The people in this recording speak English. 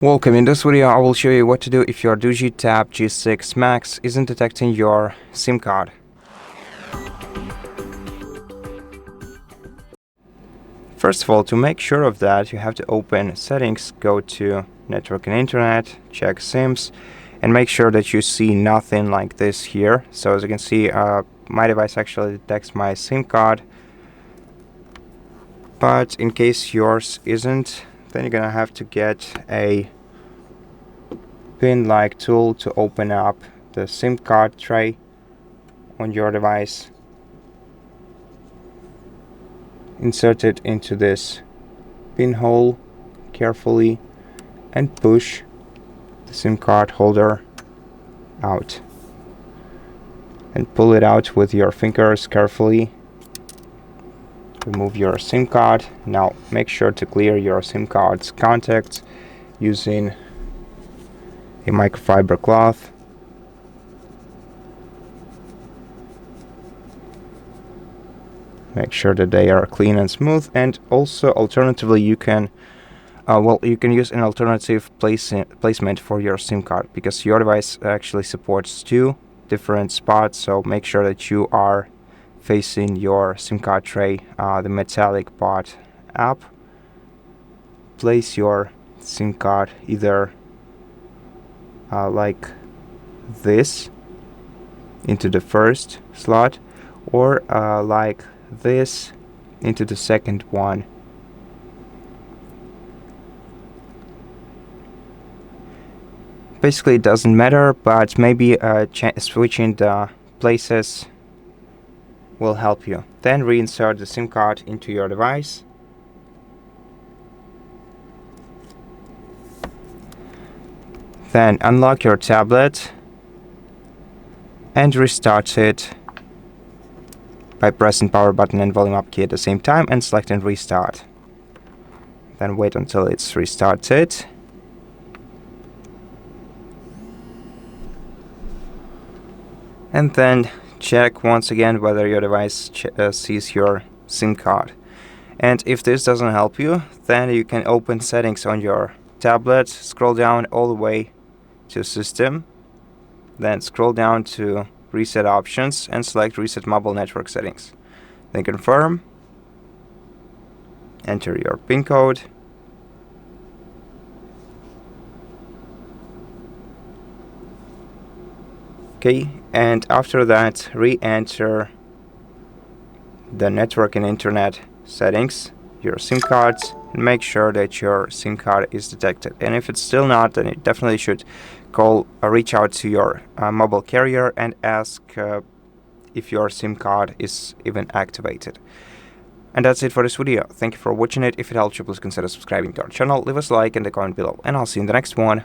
Welcome. In this video I will show you what to do if your DOOGEE Tab G6 Max isn't detecting your SIM card. First of all, to make sure of that, you have to open Settings, go to Network and Internet, check SIMs, and make sure that you see nothing like this here. So as you can see, my device actually detects my SIM card, but in case yours isn't, then you're gonna have to get a pin-like tool to open up the SIM card tray on your device. Insert it into this pinhole carefully and push the SIM card holder out. And pull it out with your fingers carefully. Remove your SIM card. Now make sure to clear your SIM card's contacts using a microfiber cloth. Make sure that they are clean and smooth, and also alternatively you can use an alternative placement for your SIM card, because your device actually supports two different spots, so make sure that you are facing your SIM card tray, the metallic part up. Place your SIM card either like this into the first slot, or like this into the second one. Basically it doesn't matter, but maybe switching the places will help you. Then reinsert the SIM card into your device. Then unlock your tablet and restart it by pressing power button and volume up key at the same time and selecting restart. Then wait until it's restarted. And then check once again whether your device sees your SIM card. And if this doesn't help you, then you can open Settings on your tablet, scroll down all the way to System, then scroll down to Reset Options and select Reset Mobile Network Settings. Then confirm, enter your PIN code, okay, and after that re-enter the network and internet settings, your SIM cards, and make sure that your SIM card is detected. And if it's still not, then you definitely should reach out to your mobile carrier and ask if your SIM card is even activated. And that's it for this video. Thank you for watching it. If it helped you, please consider subscribing to our channel, leave us a like and a comment below, and I'll see you in the next one.